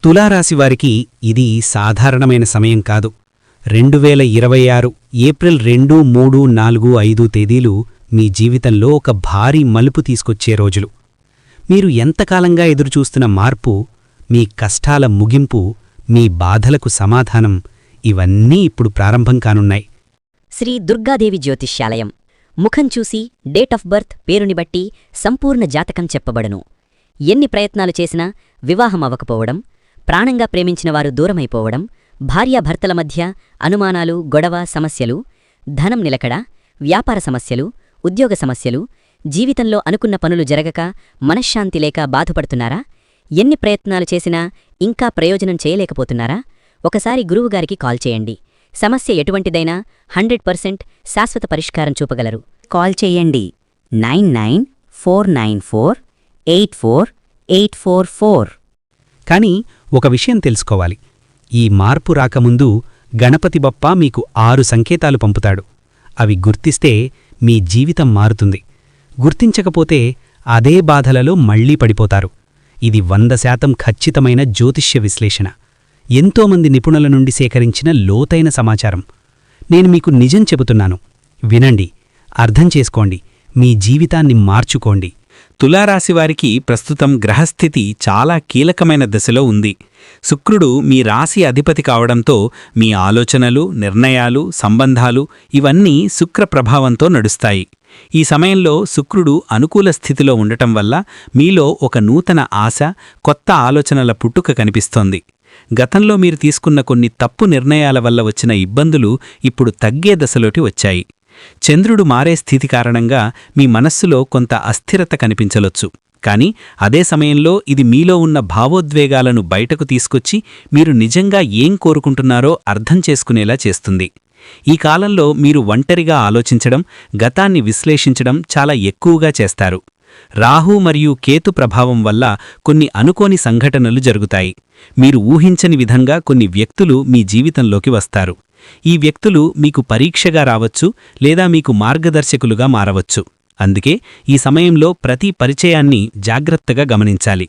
తులారాశివారికి ఇది సాధారణమైన సమయం కాదు. 2026 ఏప్రిల్ 2, 3, 4, 5 తేదీలు మీ జీవితంలో ఒక భారీ మలుపు తీసుకొచ్చే రోజులు. మీరు ఎంతకాలంగా ఎదురుచూస్తున్న మార్పు, మీ కష్టాల ముగింపు, మీ బాధలకు సమాధానం ఇవన్నీ ఇప్పుడు ప్రారంభం కానున్నాయి. శ్రీ దుర్గాదేవి జ్యోతిష్యాలయం. ముఖం చూసి, డేట్ ఆఫ్ బర్త్, పేరుని బట్టి సంపూర్ణ జాతకం చెప్పబడును. ఎన్ని ప్రయత్నాలు చేసినా వివాహం అవ్వకపోవడం, ప్రాణంగా ప్రేమించినవారు దూరమైపోవడం, భార్యాభర్తల మధ్య అనుమానాలు, గొడవ, సమస్యలు, ధనం నిలకడ, వ్యాపార సమస్యలు, ఉద్యోగ సమస్యలు, జీవితంలో అనుకున్న పనులు జరగక మనశ్శాంతి లేక బాధపడుతున్నారా? ఎన్ని ప్రయత్నాలు చేసినా ఇంకా ప్రయోజనం చేయలేకపోతున్నారా? ఒకసారి గురువుగారికి కాల్ చేయండి. సమస్య ఎటువంటిదైనా 100% శాశ్వత పరిష్కారం చూపగలరు. కాల్ చేయండి 9949484844. కాని ఒక విషయం తెలుసుకోవాలి. ఈ మార్పు రాకముందు గణపతి బప్ప మీకు 6 సంకేతాలు పంపుతాడు. అవి గుర్తిస్తే మీ జీవితం మారుతుంది. గుర్తించకపోతే అదే బాధలలో మళ్లీ పడిపోతారు. ఇది 100% ఖచ్చితమైన జ్యోతిష్య విశ్లేషణ. ఎంతోమంది నిపుణుల నుండి సేకరించిన లోతైన సమాచారం. నేను మీకు నిజం చెబుతున్నాను. వినండి, అర్థం చేసుకోండి, మీ జీవితాన్ని మార్చుకోండి. తులారాశివారికి ప్రస్తుతం గ్రహస్థితి చాలా కీలకమైన దశలో ఉంది. శుక్రుడు మీ రాశి అధిపతి కావడంతో మీ ఆలోచనలు, నిర్ణయాలు, సంబంధాలు ఇవన్నీ శుక్ర ప్రభావంతో నడుస్తాయి. ఈ సమయంలో శుక్రుడు అనుకూల స్థితిలో ఉండటం వల్ల మీలో ఒక నూతన ఆశ, కొత్త ఆలోచనల పుట్టుక కనిపిస్తోంది. గతంలో మీరు తీసుకున్న కొన్ని తప్పు నిర్ణయాల వల్ల వచ్చిన ఇబ్బందులు ఇప్పుడు తగ్గే దశలోకి వచ్చాయి. చంద్రుడు మారే స్థితి కారణంగా మీ మనస్సులో కొంత అస్థిరత కనిపించలొచ్చు. కాని అదే సమయంలో ఇది మీలో ఉన్న భావోద్వేగాలను బయటకు తీసుకొచ్చి మీరు నిజంగా ఏం కోరుకుంటున్నారో అర్థం చేసుకునేలా చేస్తుంది. ఈ కాలంలో మీరు ఒంటరిగా ఆలోచించడం, గతాన్ని విశ్లేషించడం చాలా ఎక్కువగా చేస్తారు. రాహు మరియు కేతు ప్రభావం వల్ల కొన్ని అనుకోని సంఘటనలు జరుగుతాయి. మీరు ఊహించని విధంగా కొన్ని వ్యక్తులు మీ జీవితంలోకి వస్తారు. ఈ వ్యక్తులు మీకు పరీక్షగా రావచ్చు లేదా మీకు మార్గదర్శకులుగా మారవచ్చు. అందుకే ఈ సమయంలో ప్రతి పరిచయాన్ని జాగ్రత్తగా గమనించాలి.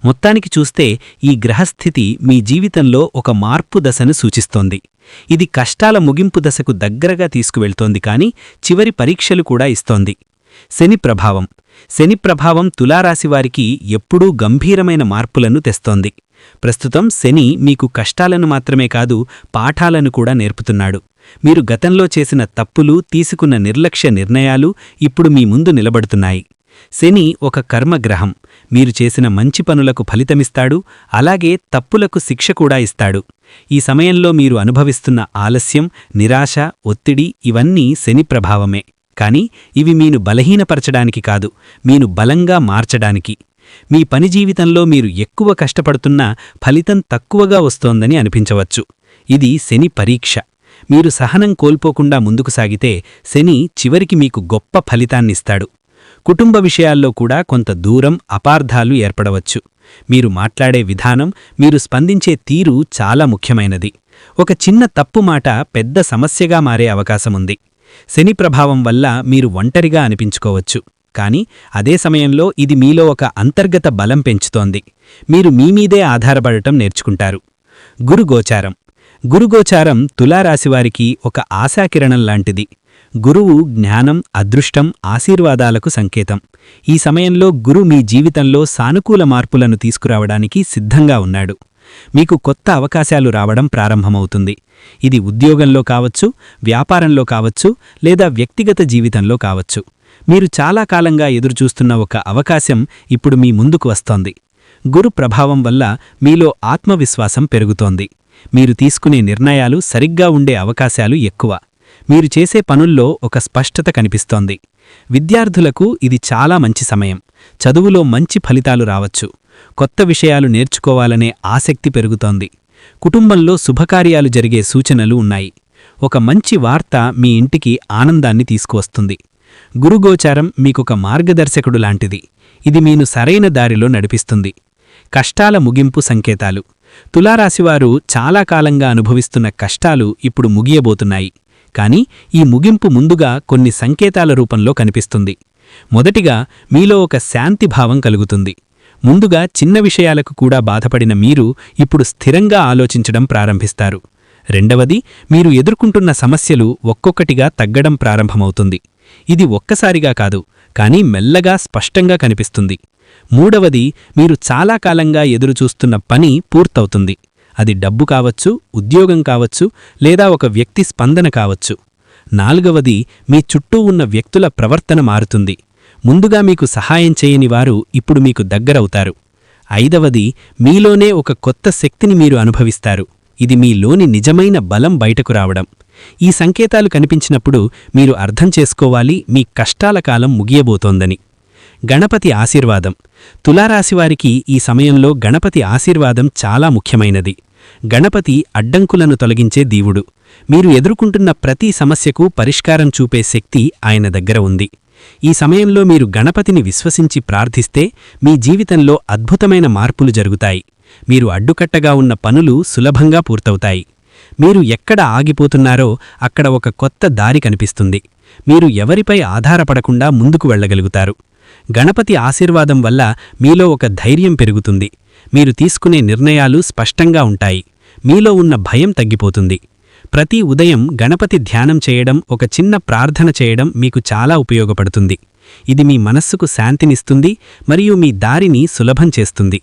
మొత్తానికి చూస్తే ఈ గ్రహస్థితి మీ జీవితంలో ఒక మార్పు దశను సూచిస్తోంది. ఇది కష్టాల ముగింపు దశకు దగ్గరగా తీసుకువెళ్తోంది, కానీ చివరి పరీక్షలు కూడా ఇస్తోంది. శని ప్రభావం తులారాశివారికి ఎప్పుడూ గంభీరమైన మార్పులను తెస్తోంది. ప్రస్తుతం శని మీకు కష్టాలను మాత్రమే కాదు, పాఠాలను కూడా నేర్పుతున్నాడు. మీరు గతంలో చేసిన తప్పులు, తీసుకున్న నిర్లక్ష్య నిర్ణయాలు ఇప్పుడు మీ ముందు నిలబడుతున్నాయి. శని ఒక కర్మగ్రహం. మీరు చేసిన మంచి పనులకు ఫలితమిస్తాడు, అలాగే తప్పులకు శిక్ష కూడా ఇస్తాడు. ఈ సమయంలో మీరు అనుభవిస్తున్న ఆలస్యం, నిరాశ, ఒత్తిడి ఇవన్నీ శని ప్రభావమే. కాని ఇవి మీను బలహీనపరచడానికి కాదు, మీను బలంగా మార్చడానికి. మీ పని జీవితంలో మీరు ఎక్కువ కష్టపడుతున్నా ఫలితం తక్కువగా వస్తోందని అనిపించవచ్చు. ఇది శని పరీక్ష. మీరు సహనం కోల్పోకుండా ముందుకు సాగితే శని చివరికి మీకు గొప్ప ఫలితాన్నిస్తాడు. కుటుంబ విషయాల్లో కూడా కొంత దూరం, అపార్థాలు ఏర్పడవచ్చు. మీరు మాట్లాడే విధానం, మీరు స్పందించే తీరు చాలా ముఖ్యమైనది. ఒక చిన్న తప్పు మాట పెద్ద సమస్యగా మారే అవకాశముంది. శని ప్రభావం వల్ల మీరు ఒంటరిగా అనిపించుకోవచ్చు. కాని అదే సమయంలో ఇది మీలో ఒక అంతర్గత బలం పెంచుతోంది. మీరు మీమీదే ఆధారపడటం నేర్చుకుంటారు. గురుగోచారం తులారాశివారికి ఒక ఆశాకిరణం లాంటిది. గురువు జ్ఞానం, అదృష్టం, ఆశీర్వాదాలకు సంకేతం. ఈ సమయంలో గురు మీ జీవితంలో సానుకూల మార్పులను తీసుకురావడానికి సిద్ధంగా ఉన్నాడు. మీకు కొత్త అవకాశాలు రావడం ప్రారంభమవుతుంది. ఇది ఉద్యోగంలో కావచ్చు, వ్యాపారంలో కావచ్చు, లేదా వ్యక్తిగత జీవితంలో కావచ్చు. మీరు చాలా కాలంగా ఎదురుచూస్తున్న ఒక అవకాశం ఇప్పుడు మీ ముందుకు వస్తోంది. గురు ప్రభావం వల్ల మీలో ఆత్మవిశ్వాసం పెరుగుతోంది. మీరు తీసుకునే నిర్ణయాలు సరిగ్గా ఉండే అవకాశాలు ఎక్కువ. మీరు చేసే పనుల్లో ఒక స్పష్టత కనిపిస్తోంది. విద్యార్థులకు ఇది చాలా మంచి సమయం. చదువులో మంచి ఫలితాలు రావచ్చు. కొత్త విషయాలు నేర్చుకోవాలనే ఆసక్తి పెరుగుతోంది. కుటుంబంలో శుభకార్యాలు జరిగే సూచనలు ఉన్నాయి. ఒక మంచి వార్త మీ ఇంటికి ఆనందాన్ని తీసుకువస్తుంది. గురుగోచారం మీకొక మార్గదర్శకుడు లాంటిది. ఇది మీను సరైన దారిలో నడిపిస్తుంది. కష్టాల ముగింపు సంకేతాలు. తులారాశివారు చాలా కాలంగా అనుభవిస్తున్న కష్టాలు ఇప్పుడు ముగియబోతున్నాయి. కాని ఈ ముగింపు ముందుగా కొన్ని సంకేతాల రూపంలో కనిపిస్తుంది. మొదటిగా మీలో ఒక శాంతిభావం కలుగుతుంది. ముందుగా చిన్న విషయాలకు కూడా బాధపడిన మీరు ఇప్పుడు స్థిరంగా ఆలోచించడం ప్రారంభిస్తారు. రెండవది, మీరు ఎదుర్కొంటున్న సమస్యలు ఒక్కొక్కటిగా తగ్గడం ప్రారంభమవుతుంది. ఇది ఒక్కసారిగా కాదు, కానీ మెల్లగా స్పష్టంగా కనిపిస్తుంది. మూడవది, మీరు చాలా కాలంగా ఎదురుచూస్తున్న పని పూర్తవుతుంది. అది డబ్బు కావచ్చు, ఉద్యోగం కావచ్చు, లేదా ఒక వ్యక్తి స్పందన కావచ్చు. నాలుగవది, మీ చుట్టూ ఉన్న వ్యక్తుల ప్రవర్తన మారుతుంది. ముందుగా మీకు సహాయం చేయని వారు ఇప్పుడు మీకు దగ్గరవుతారు. ఐదవది, మీలోనే ఒక కొత్త శక్తిని మీరు అనుభవిస్తారు. ఇది మీలోని నిజమైన బలం బయటకు రావడం. ఈ సంకేతాలు కనిపించినప్పుడు మీరు అర్థం చేసుకోవాలి, మీ కష్టాల కాలం ముగియబోతోందని. గణపతి ఆశీర్వాదం. తులారాశివారికి ఈ సమయంలో గణపతి ఆశీర్వాదం చాలా ముఖ్యమైనది. గణపతి అడ్డంకులను తొలగించే దేవుడు. మీరు ఎదుర్కొంటున్న ప్రతి సమస్యకు పరిష్కారం చూపే శక్తి ఆయన దగ్గర ఉంది. ఈ సమయంలో మీరు గణపతిని విశ్వసించి ప్రార్థిస్తే మీ జీవితంలో అద్భుతమైన మార్పులు జరుగుతాయి. మీరు అడ్డుకట్టగా ఉన్న పనులు సులభంగా పూర్తవుతాయి. మీరు ఎక్కడ ఆగిపోతున్నారో అక్కడ ఒక కొత్త దారి కనిపిస్తుంది. మీరు ఎవరిపై ఆధారపడకుండా ముందుకు వెళ్ళగలుగుతారు. గణపతి ఆశీర్వాదం వల్ల మీలో ఒక ధైర్యం పెరుగుతుంది. మీరు తీసుకునే నిర్ణయాలు స్పష్టంగా ఉంటాయి. మీలో ఉన్న భయం తగ్గిపోతుంది. ప్రతి ఉదయం గణపతి ధ్యానం చేయడం, ఒక చిన్న ప్రార్థన చేయడం మీకు చాలా ఉపయోగపడుతుంది. ఇది మీ మనస్సుకు శాంతినిస్తుంది మరియు మీ దారిని సులభం చేస్తుంది.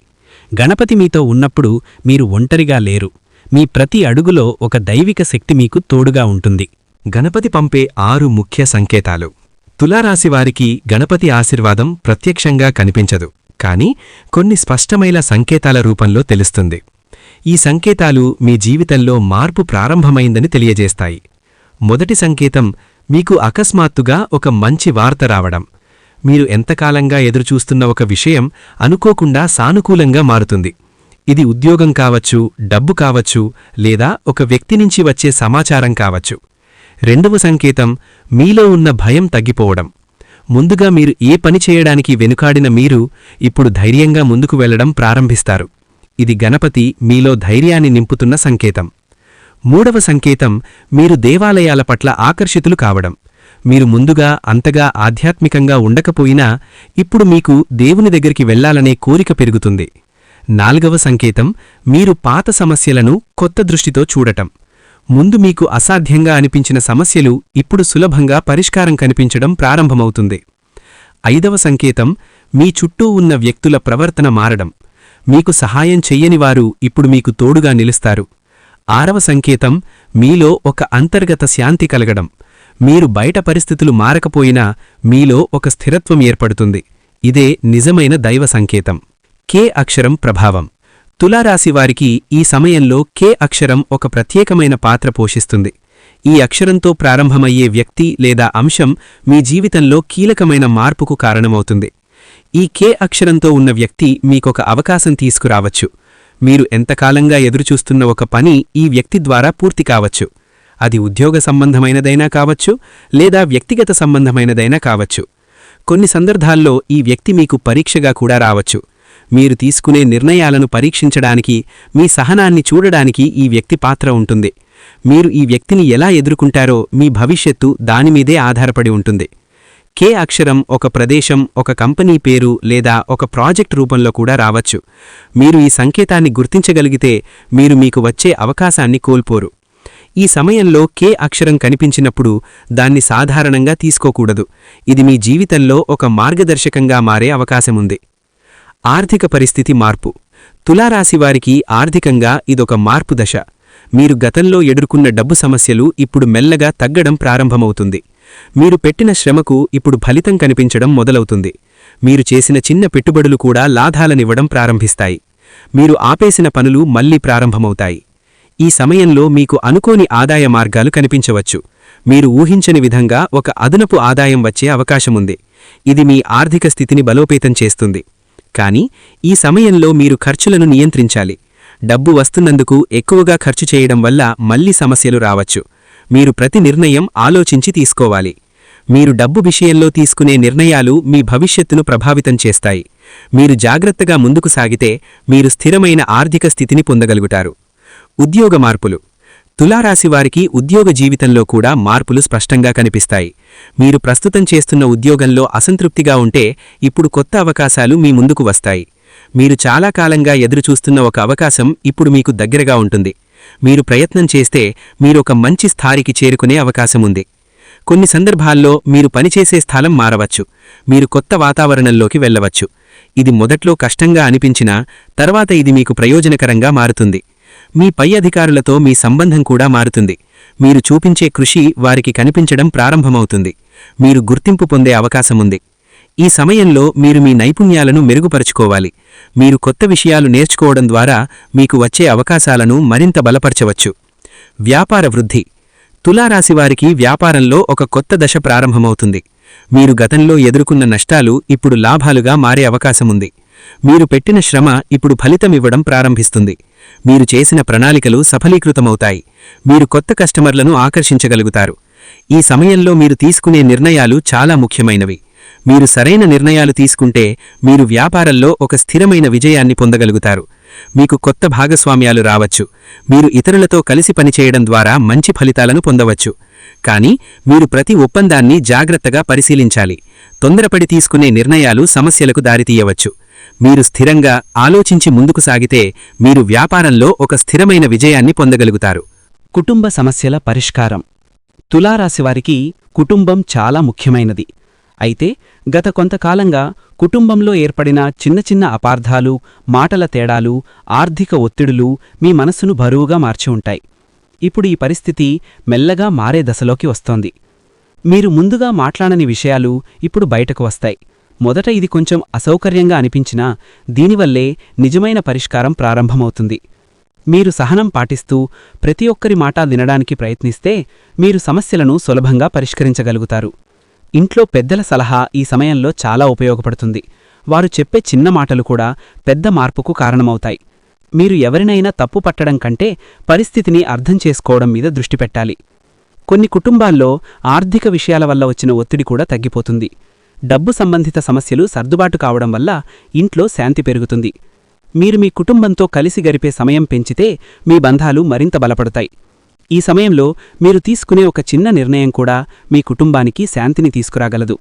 గణపతి మీతో ఉన్నప్పుడు మీరు ఒంటరిగా లేరు. మీ ప్రతి అడుగులో ఒక దైవిక శక్తి మీకు తోడుగా ఉంటుంది. గణపతి పంపే 6 ముఖ్య సంకేతాలు. తులారాశివారికి గణపతి ఆశీర్వాదం ప్రత్యక్షంగా కనిపించదు, కానీ కొన్ని స్పష్టమైన సంకేతాల రూపంలో తెలుస్తుంది. ఈ సంకేతాలు మీ జీవితంలో మార్పు ప్రారంభమైందని తెలియజేస్తాయి. మొదటి సంకేతం, మీకు అకస్మాత్తుగా ఒక మంచి వార్త రావడం. మీరు ఎంతకాలంగా ఎదురుచూస్తున్న ఒక విషయం అనుకోకుండా సానుకూలంగా మారుతుంది. ఇది ఉద్యోగం కావచ్చు, డబ్బు కావచ్చు, లేదా ఒక వ్యక్తి నుంచి వచ్చే సమాచారం కావచ్చు. రెండవ సంకేతం, మీలో ఉన్న భయం తగ్గిపోవడం. ముందుగా మీరు ఏ పని చేయడానికి వెనుకాడిన మీరు ఇప్పుడు ధైర్యంగా ముందుకు వెళ్లడం ప్రారంభిస్తారు. ఇది గణపతి మీలో ధైర్యాన్ని నింపుతున్న సంకేతం. మూడవ సంకేతం, మీరు దేవాలయాల పట్ల ఆకర్షితులు కావడం. మీరు ముందుగా అంతగా ఆధ్యాత్మికంగా ఉండకపోయినా ఇప్పుడు మీకు దేవుని దగ్గరికి వెళ్లాలనే కోరిక పెరుగుతుంది. నాలుగవ సంకేతం, మీరు పాత సమస్యలను కొత్త దృష్టితో చూడటం. ముందు మీకు అసాధ్యంగా అనిపించిన సమస్యలు ఇప్పుడు సులభంగా పరిష్కారం కనిపించడం ప్రారంభమవుతుంది. ఐదవ సంకేతం, మీ చుట్టూ ఉన్న వ్యక్తుల ప్రవర్తన మారడం. మీకు సహాయం చెయ్యనివారు ఇప్పుడు మీకు తోడుగా నిలుస్తారు. ఆరవ సంకేతం, మీలో ఒక అంతర్గత శాంతి కలగడం. మీరు బయట పరిస్థితులు మారకపోయినా మీలో ఒక స్థిరత్వం ఏర్పడుతుంది. ఇదే నిజమైన దైవ సంకేతం. కే అక్షరం ప్రభావం. తులారాశివారికి ఈ సమయంలో కే అక్షరం ఒక ప్రత్యేకమైన పాత్ర పోషిస్తుంది. ఈ అక్షరంతో ప్రారంభమయ్యే వ్యక్తి లేదా అంశం మీ జీవితంలో కీలకమైన మార్పుకు కారణమవుతుంది. ఈ కే అక్షరంతో ఉన్న వ్యక్తి మీకొక అవకాశం తీసుకురావచ్చు. మీరు ఎంతకాలంగా ఎదురుచూస్తున్న ఒక పని ఈ వ్యక్తి ద్వారా పూర్తి కావచ్చు. అది ఉద్యోగ సంబంధమైనదైనా కావచ్చు, లేదా వ్యక్తిగత సంబంధమైనదైనా కావచ్చు. కొన్ని సందర్భాల్లో ఈ వ్యక్తి మీకు పరీక్షగా కూడా రావచ్చు. మీరు తీసుకునే నిర్ణయాలను పరీక్షించడానికి, మీ సహనాన్ని చూడడానికి ఈ వ్యక్తి పాత్ర ఉంటుంది. మీరు ఈ వ్యక్తిని ఎలా ఎదుర్కొంటారో మీ భవిష్యత్తు దానిమీదే ఆధారపడి ఉంటుంది. కే అక్షరం ఒక ప్రదేశం, ఒక కంపెనీ పేరు లేదా ఒక ప్రాజెక్ట్ రూపంలో కూడా రావచ్చు. మీరు ఈ సంకేతాన్ని గుర్తించగలిగితే మీరు మీకు వచ్చే అవకాశాన్ని కోల్పోరు. ఈ సమయంలో కే అక్షరం కనిపించినప్పుడు దాన్ని సాధారణంగా తీసుకోకూడదు. ఇది మీ జీవితంలో ఒక మార్గదర్శకంగా మారే అవకాశముంది. ఆర్థిక పరిస్థితి మార్పు. తులారాశివారికి ఆర్థికంగా ఇదొక మార్పు దశ. మీరు గతంలో ఎదుర్కొన్న డబ్బు సమస్యలు ఇప్పుడు మెల్లగా తగ్గడం ప్రారంభమవుతుంది. మీరు పెట్టిన శ్రమకు ఇప్పుడు ఫలితం కనిపించడం మొదలవుతుంది. మీరు చేసిన చిన్న పెట్టుబడులు కూడా లాభాలనివ్వడం ప్రారంభిస్తాయి. మీరు ఆపేసిన పనులు మళ్లీ ప్రారంభమవుతాయి. ఈ సమయంలో మీకు అనుకోని ఆదాయ మార్గాలు కనిపించవచ్చు. మీరు ఊహించని విధంగా ఒక అదనపు ఆదాయం వచ్చే అవకాశముంది. ఇది మీ ఆర్థిక స్థితిని బలోపేతం చేస్తుంది. కానీ ఈ సమయంలో మీరు ఖర్చులను నియంత్రించాలి. డబ్బు వస్తున్నందుకు ఎక్కువగా ఖర్చు చేయడం వల్ల మళ్లీ సమస్యలు రావచ్చు. మీరు ప్రతి నిర్ణయం ఆలోచించి తీసుకోవాలి. మీరు డబ్బు విషయంలో తీసుకునే నిర్ణయాలు మీ భవిష్యత్తును ప్రభావితం చేస్తాయి. మీరు జాగ్రత్తగా ముందుకు సాగితే మీరు స్థిరమైన ఆర్థిక స్థితిని పొందగలుగుతారు. ఉద్యోగ మార్పులు. తులారాశివారికి ఉద్యోగ జీవితంలో కూడా మార్పులు స్పష్టంగా కనిపిస్తాయి. మీరు ప్రస్తుతం చేస్తున్న ఉద్యోగంలో అసంతృప్తిగా ఉంటే ఇప్పుడు కొత్త అవకాశాలు మీ ముందుకు వస్తాయి. మీరు చాలా కాలంగా ఎదురుచూస్తున్న ఒక అవకాశం ఇప్పుడు మీకు దగ్గరగా ఉంటుంది. మీరు ప్రయత్నం చేస్తే మీరొక మంచి స్థాయికి చేరుకునే అవకాశముంది. కొన్ని సందర్భాల్లో మీరు పనిచేసే స్థలం మారవచ్చు, మీరు కొత్త వాతావరణంలోకి వెళ్ళవచ్చు. ఇది మొదట్లో కష్టంగా అనిపించినా తర్వాత ఇది మీకు ప్రయోజనకరంగా మారుతుంది. మీ పై అధికారులతో మీ సంబంధం కూడా మారుతుంది. మీరు చూపించే కృషి వారికి కనిపించడం ప్రారంభమవుతుంది. మీరు గుర్తింపు పొందే అవకాశముంది. ఈ సమయంలో మీరు మీ నైపుణ్యాలను మెరుగుపరుచుకోవాలి. మీరు కొత్త విషయాలు నేర్చుకోవడం ద్వారా మీకు వచ్చే అవకాశాలను మరింత బలపరచవచ్చు. వ్యాపార వృద్ధి. తులారాశివారికి వ్యాపారంలో ఒక కొత్త దశ ప్రారంభమవుతుంది. మీరు గతంలో ఎదుర్కొన్న నష్టాలు ఇప్పుడు లాభాలుగా మారే అవకాశముంది. మీరు పెట్టిన శ్రమ ఇప్పుడు ఫలితమివ్వడం ప్రారంభిస్తుంది. మీరు చేసిన ప్రణాళికలు సఫలీకృతమవుతాయి. మీరు కొత్త కస్టమర్లను ఆకర్షించగలుగుతారు. ఈ సమయంలో మీరు తీసుకునే నిర్ణయాలు చాలా ముఖ్యమైనవి. మీరు సరైన నిర్ణయాలు తీసుకుంటే మీరు వ్యాపారంలో ఒక స్థిరమైన విజయాన్ని పొందగలుగుతారు. మీకు కొత్త భాగస్వామ్యాలు రావచ్చు. మీరు ఇతరులతో కలిసి పనిచేయడం ద్వారా మంచి ఫలితాలను పొందవచ్చు. కానీ మీరు ప్రతి ఒప్పందాన్ని జాగ్రత్తగా పరిశీలించాలి. తొందరపడి తీసుకునే నిర్ణయాలు సమస్యలకు దారితీయవచ్చు. మీరు స్థిరంగా ఆలోచించి ముందుకు సాగితే మీరు వ్యాపారంలో ఒక స్థిరమైన విజయాన్ని పొందగలుగుతారు. కుటుంబ సమస్యల పరిష్కారం. తులారాశివారికి కుటుంబం చాలా ముఖ్యమైనది. అయితే గత కొంతకాలంగా కుటుంబంలో ఏర్పడిన చిన్న చిన్న అపార్థాలు, మాటల తేడాలు, ఆర్థిక ఒత్తిడులు మీ మనస్సును బరువుగా మార్చి ఉంటాయి. ఇప్పుడు ఈ పరిస్థితి మెల్లగా మారే దశలోకి వస్తోంది. మీరు ముందుగా మాట్లాడని విషయాలు ఇప్పుడు బయటకు వస్తాయి. మొదట ఇది కొంచెం అసౌకర్యంగా అనిపించినా దీనివల్లే నిజమైన పరిష్కారం ప్రారంభమవుతుంది. మీరు సహనం పాటిస్తూ ప్రతి ఒక్కరి మాట వినడానికి ప్రయత్నిస్తే మీరు సమస్యలను సులభంగా పరిష్కరించగలుగుతారు. ఇంట్లో పెద్దల సలహా ఈ సమయంలో చాలా ఉపయోగపడుతుంది. వారు చెప్పే చిన్న మాటలు కూడా పెద్ద మార్పుకు కారణమవుతాయి. మీరు ఎవరినైనా తప్పు పట్టడం కంటే పరిస్థితిని అర్థం చేసుకోవడం మీద దృష్టి పెట్టాలి. కొన్ని కుటుంబాల్లో ఆర్థిక విషయాల వల్ల వచ్చిన ఒత్తిడి కూడా తగ్గిపోతుంది. డబ్బు సంబంధిత సమస్యలు సర్దుబాటు కావడం వల్ల ఇంట్లో శాంతి పెరుగుతుంది. మీరు మీ కుటుంబంతో కలిసి గడిపే సమయం పెంచితే మీ బంధాలు మరింత బలపడతాయి. ఈ సమయంలో మీరు తీసుకునే ఒక చిన్న నిర్ణయం కూడా మీ కుటుంబానికి శాంతిని తీసుకురాగలదు.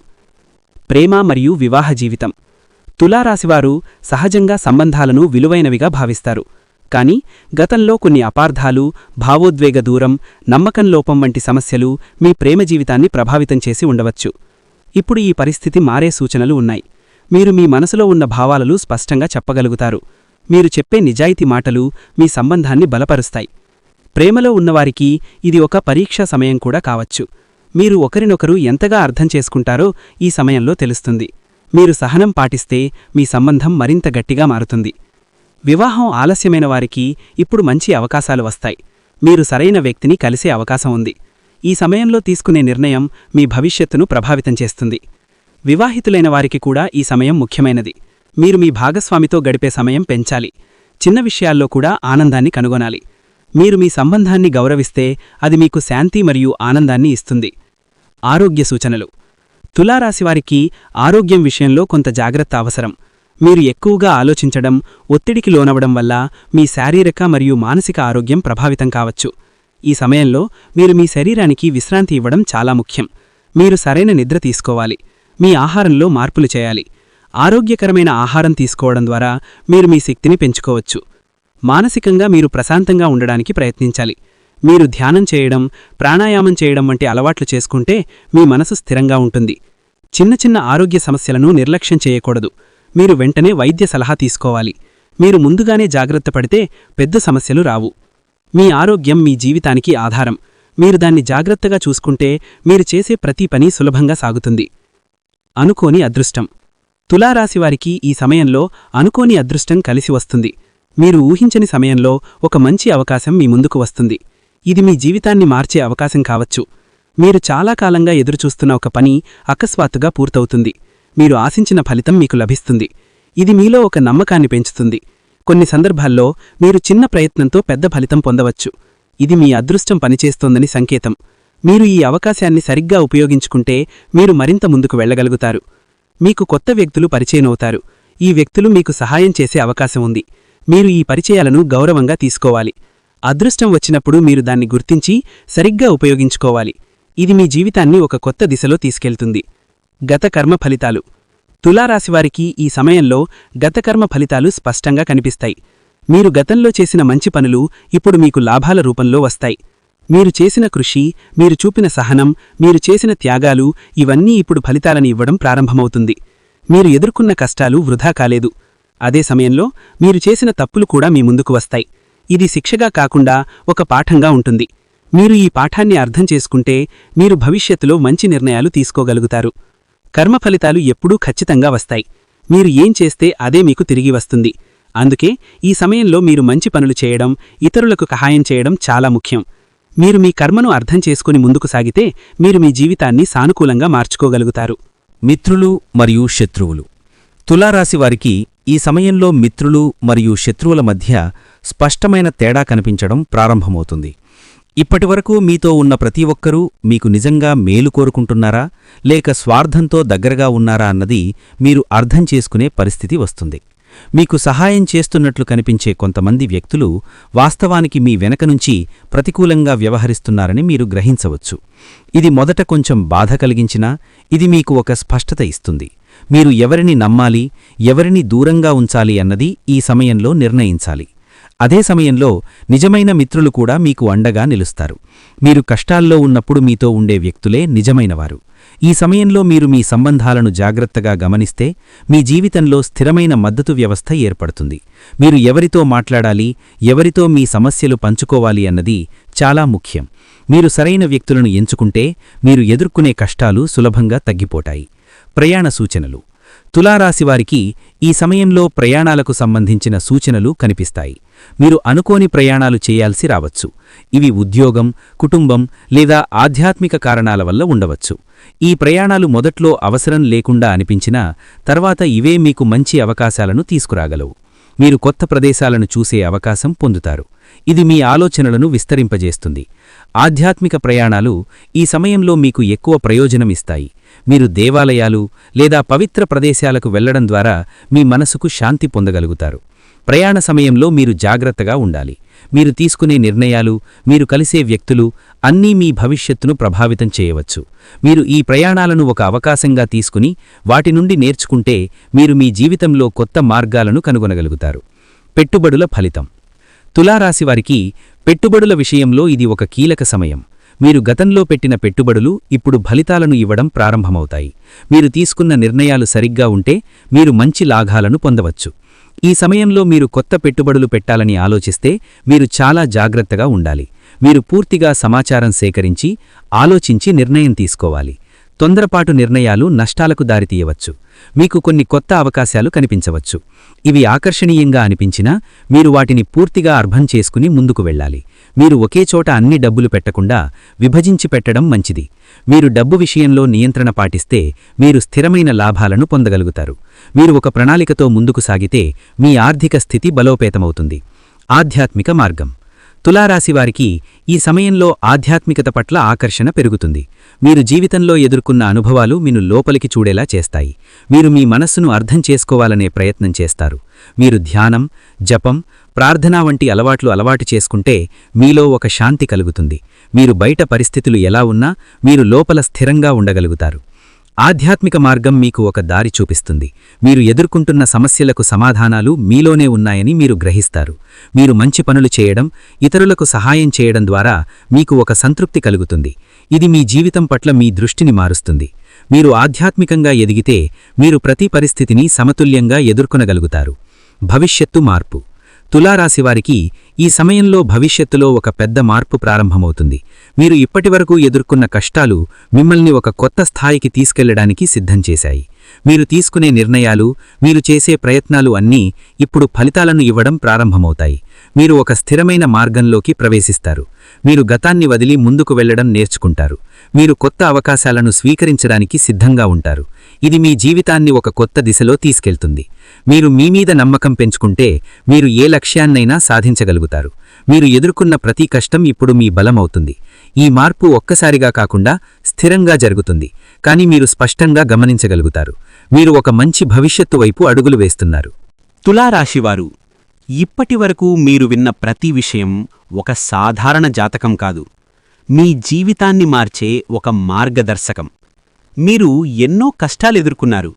ప్రేమ మరియు వివాహ జీవితం. తులారాశివారు సహజంగా సంబంధాలను విలువైనవిగా భావిస్తారు. కాని గతంలో కొన్ని అపార్థాలు, భావోద్వేగ దూరం, నమ్మకం లోపం వంటి సమస్యలు మీ ప్రేమ జీవితాన్ని ప్రభావితం చేసి ఉండవచ్చు. ఇప్పుడు ఈ పరిస్థితి మారే సూచనలు ఉన్నాయి. మీరు మీ మనసులో ఉన్న భావాలను స్పష్టంగా చెప్పగలుగుతారు. మీరు చెప్పే నిజాయితీ మాటలు మీ సంబంధాన్ని బలపరుస్తాయి. ప్రేమలో ఉన్నవారికి ఇది ఒక పరీక్షా సమయం కూడా కావచ్చు. మీరు ఒకరినొకరు ఎంతగా అర్థం చేసుకుంటారో ఈ సమయంలో తెలుస్తుంది. మీరు సహనం పాటిస్తే మీ సంబంధం మరింత గట్టిగా మారుతుంది. వివాహం ఆలస్యమైన వారికి ఇప్పుడు మంచి అవకాశాలు వస్తాయి. మీరు సరైన వ్యక్తిని కలిసే అవకాశం ఉంది. ఈ సమయంలో తీసుకునే నిర్ణయం మీ భవిష్యత్తును ప్రభావితం చేస్తుంది. వివాహితులైన వారికి కూడా ఈ సమయం ముఖ్యమైనది. మీరు మీ భాగస్వామితో గడిపే సమయం పెంచాలి. చిన్న విషయాల్లో కూడా ఆనందాన్ని కనుగొనాలి. మీరు మీ సంబంధాన్ని గౌరవిస్తే అది మీకు శాంతి మరియు ఆనందాన్ని ఇస్తుంది. ఆరోగ్య సూచనలు. తులారాశివారికి ఆరోగ్యం విషయంలో కొంత జాగ్రత్త అవసరం. మీరు ఎక్కువగా ఆలోచించడం, ఒత్తిడికి లోనవడం వల్ల మీ శారీరక మరియు మానసిక ఆరోగ్యం ప్రభావితం కావచ్చు. ఈ సమయంలో మీరు మీ శరీరానికి విశ్రాంతి ఇవ్వడం చాలా ముఖ్యం. మీరు సరైన నిద్ర తీసుకోవాలి. మీ ఆహారంలో మార్పులు చేయాలి. ఆరోగ్యకరమైన ఆహారం తీసుకోవడం ద్వారా మీరు మీ శక్తిని పెంచుకోవచ్చు. మానసికంగా మీరు ప్రశాంతంగా ఉండడానికి ప్రయత్నించాలి. మీరు ధ్యానం చేయడం, ప్రాణాయామం చేయడం వంటి అలవాట్లు చేసుకుంటే మీ మనసు స్థిరంగా ఉంటుంది. చిన్న చిన్న ఆరోగ్య సమస్యలను నిర్లక్ష్యం చేయకూడదు. మీరు వెంటనే వైద్య సలహా తీసుకోవాలి. మీరు ముందుగానే జాగ్రత్త పడితే పెద్ద సమస్యలు రావు. మీ ఆరోగ్యం మీ జీవితానికి ఆధారం. మీరు దాన్ని జాగ్రత్తగా చూసుకుంటే మీరు చేసే ప్రతి పని సులభంగా సాగుతుంది. అనుకోని అదృష్టం. తులారాశివారికి ఈ సమయంలో అనుకోని అదృష్టం కలిసి వస్తుంది. మీరు ఊహించని సమయంలో ఒక మంచి అవకాశం మీ ముందుకు వస్తుంది. ఇది మీ జీవితాన్ని మార్చే అవకాశం కావచ్చు. మీరు చాలా కాలంగా ఎదురుచూస్తున్న ఒక పని అకస్మాత్తుగా పూర్తవుతుంది. మీరు ఆశించిన ఫలితం మీకు లభిస్తుంది. ఇది మీలో ఒక నమ్మకాన్ని పెంచుతుంది. కొన్ని సందర్భాల్లో మీరు చిన్న ప్రయత్నంతో పెద్ద ఫలితం పొందవచ్చు. ఇది మీ అదృష్టం పనిచేస్తోందని సంకేతం. మీరు ఈ అవకాశాన్ని సరిగ్గా ఉపయోగించుకుంటే మీరు మరింత ముందుకు వెళ్ళగలుగుతారు. మీకు కొత్త వ్యక్తులు పరిచయమవుతారు. ఈ వ్యక్తులు మీకు సహాయం చేసే అవకాశం ఉంది. మీరు ఈ పరిచయాలను గౌరవంగా తీసుకోవాలి. అదృష్టం వచ్చినప్పుడు మీరు దాన్ని గుర్తించి సరిగ్గా ఉపయోగించుకోవాలి. ఇది మీ జీవితాన్ని ఒక కొత్త దిశలో తీసుకెళ్తుంది. గత కర్మ ఫలితాలు. తులారాశివారికి ఈ సమయంలో గతకర్మ ఫలితాలు స్పష్టంగా కనిపిస్తాయి. మీరు గతంలో చేసిన మంచి పనులు ఇప్పుడు మీకు లాభాల రూపంలో వస్తాయి. మీరు చేసిన కృషి, మీరు చూపిన సహనం, మీరు చేసిన త్యాగాలు ఇవన్నీ ఇప్పుడు ఫలితాలను ఇవ్వడం ప్రారంభమవుతుంది. మీరు ఎదుర్కొన్న కష్టాలు వృధా కాలేదు. అదే సమయంలో మీరు చేసిన తప్పులు కూడా మీ ముందుకు వస్తాయి. ఇది శిక్షగా కాకుండా ఒక పాఠంగా ఉంటుంది. మీరు ఈ పాఠాన్ని అర్థం చేసుకుంటే మీరు భవిష్యత్తులో మంచి నిర్ణయాలు తీసుకోగలుగుతారు. కర్మ ఫలితాలు ఎప్పుడూ ఖచ్చితంగా వస్తాయి. మీరు ఏం చేస్తే అదే మీకు తిరిగి వస్తుంది. అందుకే ఈ సమయంలో మీరు మంచి పనులు చేయడం, ఇతరులకు సహాయం చేయడం చాలా ముఖ్యం. మీరు మీ కర్మను అర్థం చేసుకుని ముందుకు సాగితే మీరు మీ జీవితాన్ని సానుకూలంగా మార్చుకోగలుగుతారు. మిత్రులు మరియు శత్రువులు. తులారాశివారికి ఈ సమయంలో మిత్రులు మరియు శత్రువుల మధ్య స్పష్టమైన తేడా కనిపించడం ప్రారంభమవుతుంది. ఇప్పటివరకు మీతో ఉన్న ప్రతి ఒక్కరూ మీకు నిజంగా మేలు కోరుకుంటున్నారా లేక స్వార్థంతో దగ్గరగా ఉన్నారా అన్నది మీరు అర్థం చేసుకునే పరిస్థితి వస్తుంది. మీకు సహాయం చేస్తున్నట్లు కనిపించే కొంతమంది వ్యక్తులు వాస్తవానికి మీ వెనక నుంచి ప్రతికూలంగా వ్యవహరిస్తున్నారని మీరు గ్రహించవచ్చు. ఇది మొదట కొంచెం బాధ కలిగించినా ఇది మీకు ఒక స్పష్టత ఇస్తుంది. మీరు ఎవరిని నమ్మాలి, ఎవరిని దూరంగా ఉంచాలి అన్నది ఈ సమయంలో నిర్ణయించాలి. అదే సమయంలో నిజమైన మిత్రులు కూడా మీకు అండగా నిలుస్తారు. మీరు కష్టాల్లో ఉన్నప్పుడు మీతో ఉండే వ్యక్తులే నిజమైనవారు. ఈ సమయంలో మీరు మీ సంబంధాలను జాగ్రత్తగా గమనిస్తే మీ జీవితంలో స్థిరమైన మద్దతు వ్యవస్థ ఏర్పడుతుంది. మీరు ఎవరితో మాట్లాడాలి, ఎవరితో మీ సమస్యలు పంచుకోవాలి అన్నది చాలా ముఖ్యం. మీరు సరైన వ్యక్తులను ఎంచుకుంటే మీరు ఎదుర్కొనే కష్టాలు సులభంగా తగ్గిపోతాయి. ప్రయాణ సూచనలు. తులారాశివారికి ఈ సమయంలో ప్రయాణాలకు సంబంధించిన సూచనలు కనిపిస్తాయి. మీరు అనుకోని ప్రయాణాలు చేయాల్సి రావచ్చు. ఇవి ఉద్యోగం, కుటుంబం లేదా ఆధ్యాత్మిక కారణాల వల్ల ఉండవచ్చు. ఈ ప్రయాణాలు మొదట్లో అవసరం లేకుండా అనిపించినా తర్వాత ఇవే మీకు మంచి అవకాశాలను తీసుకురాగలవు. మీరు కొత్త ప్రదేశాలను చూసే అవకాశం పొందుతారు. ఇది మీ ఆలోచనలను విస్తరింపజేస్తుంది. ఆధ్యాత్మిక ప్రయాణాలు ఈ సమయంలో మీకు ఎక్కువ ప్రయోజనమిస్తాయి. మీరు దేవాలయాలు లేదా పవిత్ర ప్రదేశాలకు వెళ్లడం ద్వారా మీ మనసుకు శాంతి పొందగలుగుతారు. ప్రయాణ సమయంలో మీరు జాగ్రత్తగా ఉండాలి. మీరు తీసుకునే నిర్ణయాలు, మీరు కలిసే వ్యక్తులు అన్నీ మీ భవిష్యత్తును ప్రభావితం చేయవచ్చు. మీరు ఈ ప్రయాణాలను ఒక అవకాశంగా తీసుకుని వాటి నుండి నేర్చుకుంటే మీరు మీ జీవితంలో కొత్త మార్గాలను కనుగొనగలుగుతారు. పెట్టుబడుల ఫలితం. తులారాశివారికి పెట్టుబడుల విషయంలో ఇది ఒక కీలక సమయం. మీరు గతంలో పెట్టిన పెట్టుబడులు ఇప్పుడు ఫలితాలను ఇవ్వడం ప్రారంభమవుతాయి. మీరు తీసుకున్న నిర్ణయాలు సరిగ్గా ఉంటే మీరు మంచి లాభాలను పొందవచ్చు. ఈ సమయంలో మీరు కొత్త పెట్టుబడులు పెట్టాలని ఆలోచిస్తే మీరు చాలా జాగ్రత్తగా ఉండాలి. మీరు పూర్తిగా సమాచారం సేకరించి ఆలోచించి నిర్ణయం తీసుకోవాలి. తొందరపాటు నిర్ణయాలు నష్టాలకు దారితీయవచ్చు. మీకు కొన్ని కొత్త అవకాశాలు కనిపించవచ్చు. ఇవి ఆకర్షణీయంగా అనిపించినా మీరు వాటిని పూర్తిగా అర్థం చేసుకుని ముందుకు వెళ్ళాలి. మీరు ఒకే చోట అన్ని డబ్బులు పెట్టకుండా విభజించి పెట్టడం మంచిది. మీరు డబ్బు విషయంలో నియంత్రణ పాటిస్తే మీరు స్థిరమైన లాభాలను పొందగలుగుతారు. మీరు ఒక ప్రణాళికతో ముందుకు సాగితే మీ ఆర్థిక స్థితి బలోపేతమవుతుంది. ఆధ్యాత్మిక మార్గం. తులారాశివారికి ఈ సమయంలో ఆధ్యాత్మికత పట్ల ఆకర్షణ పెరుగుతుంది. మీరు జీవితంలో ఎదుర్కొన్న అనుభవాలు మీను లోపలికి చూడేలా చేస్తాయి. మీరు మీ మనస్సును అర్థం చేసుకోవాలనే ప్రయత్నం చేస్తారు. మీరు ధ్యానం, జపం, ప్రార్థన వంటి అలవాటు చేసుకుంటే మీలో ఒక శాంతి కలుగుతుంది. మీరు బయట పరిస్థితులు ఎలా ఉన్నా మీరు లోపల స్థిరంగా ఉండగలుగుతారు. ఆధ్యాత్మిక మార్గం మీకు ఒక దారి చూపిస్తుంది. మీరు ఎదుర్కొంటున్న సమస్యలకు సమాధానాలు మీలోనే ఉన్నాయని మీరు గ్రహిస్తారు. మీరు మంచి పనులు చేయడం, ఇతరులకు సహాయం చేయడం ద్వారా మీకు ఒక సంతృప్తి కలుగుతుంది. ఇది మీ జీవితం పట్ల మీ దృష్టిని మారుస్తుంది. మీరు ఆధ్యాత్మికంగా ఎదిగితే మీరు ప్రతి పరిస్థితిని సమతుల్యంగా ఎదుర్కొనగలుగుతారు. భవిష్యత్తు మార్పు. తులారాశివారికి ఈ సమయంలో భవిష్యత్తులో ఒక పెద్ద మార్పు ప్రారంభమవుతుంది. మీరు ఇప్పటివరకు ఎదుర్కొన్న కష్టాలు మిమ్మల్ని ఒక కొత్త స్థాయికి తీసుకెళ్లడానికి సిద్ధం చేశాయి. మీరు తీసుకునే నిర్ణయాలు, మీరు చేసే ప్రయత్నాలు అన్నీ ఇప్పుడు ఫలితాలను ఇవ్వడం ప్రారంభమవుతాయి. మీరు ఒక స్థిరమైన మార్గంలోకి ప్రవేశిస్తారు. మీరు గతాన్ని వదిలి ముందుకు వెళ్లడం నేర్చుకుంటారు. మీరు కొత్త అవకాశాలను స్వీకరించడానికి సిద్ధంగా ఉంటారు. ఇది మీ జీవితాన్ని ఒక కొత్త దిశలో తీసుకెళ్తుంది. మీరు మీ మీద నమ్మకం పెంచుకుంటే మీరు ఏ లక్ష్యాన్నైనా సాధించగలుగుతారు. మీరు ఎదుర్కొన్న ప్రతి కష్టం ఇప్పుడు మీ బలమవుతుంది. ఈ మార్పు ఒక్కసారిగా కాకుండా స్థిరంగా జరుగుతుంది. కానీ మీరు స్పష్టంగా గమనించగలుగుతారు. మీరు ఒక మంచి భవిష్యత్తు వైపు అడుగులు వేస్తున్నారు. తులారాశివారు, ఇప్పటివరకు మీరు విన్న ప్రతి విషయం ఒక సాధారణ జాతకం కాదు, మీ జీవితాన్ని మార్చే ఒక మార్గదర్శకం. మీరు ఎన్నో కష్టాలెదుర్కొన్నారు,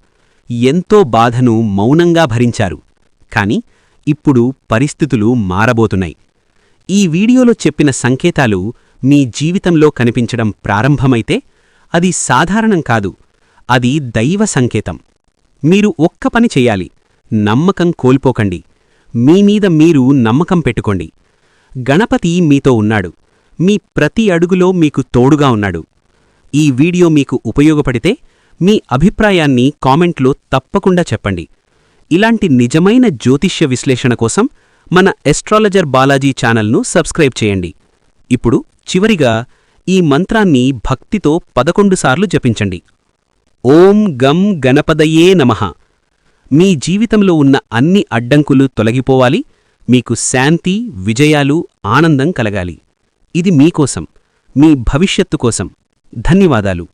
ఎంతో బాధను మౌనంగా భరించారు. కాని ఇప్పుడు పరిస్థితులు మారబోతున్నాయి. ఈ వీడియోలో చెప్పిన సంకేతాలు మీ జీవితంలో కనిపించడం ప్రారంభమైతే అది సాధారణం కాదు, అది దైవ సంకేతం. మీరు ఒక్క పని చెయ్యాలి. నమ్మకం కోల్పోకండి. మీమీద మీరు నమ్మకం పెట్టుకోండి. గణపతి మీతో ఉన్నాడు. మీ ప్రతి అడుగులో మీకు తోడుగా ఉన్నాడు. ఈ వీడియో మీకు ఉపయోగపడితే మీ అభిప్రాయాన్ని కామెంట్లో తప్పకుండా చెప్పండి. ఇలాంటి నిజమైన జ్యోతిష్య విశ్లేషణ కోసం మన ఎస్ట్రాలజర్ బాలాజీ ఛానల్ను సబ్స్క్రైబ్ చేయండి. ఇప్పుడు చివరిగా ఈ మంత్రాన్ని భక్తితో 11 సార్లు జపించండి. ఓం గం గణపదయే నమః. మీ జీవితంలో ఉన్న అన్ని అడ్డంకులు తొలగిపోవాలి. మీకు శాంతి, విజయాలు, ఆనందం కలగాలి. ఇది మీకోసం, మీ భవిష్యత్తు కోసం. ధన్యవాదాలు.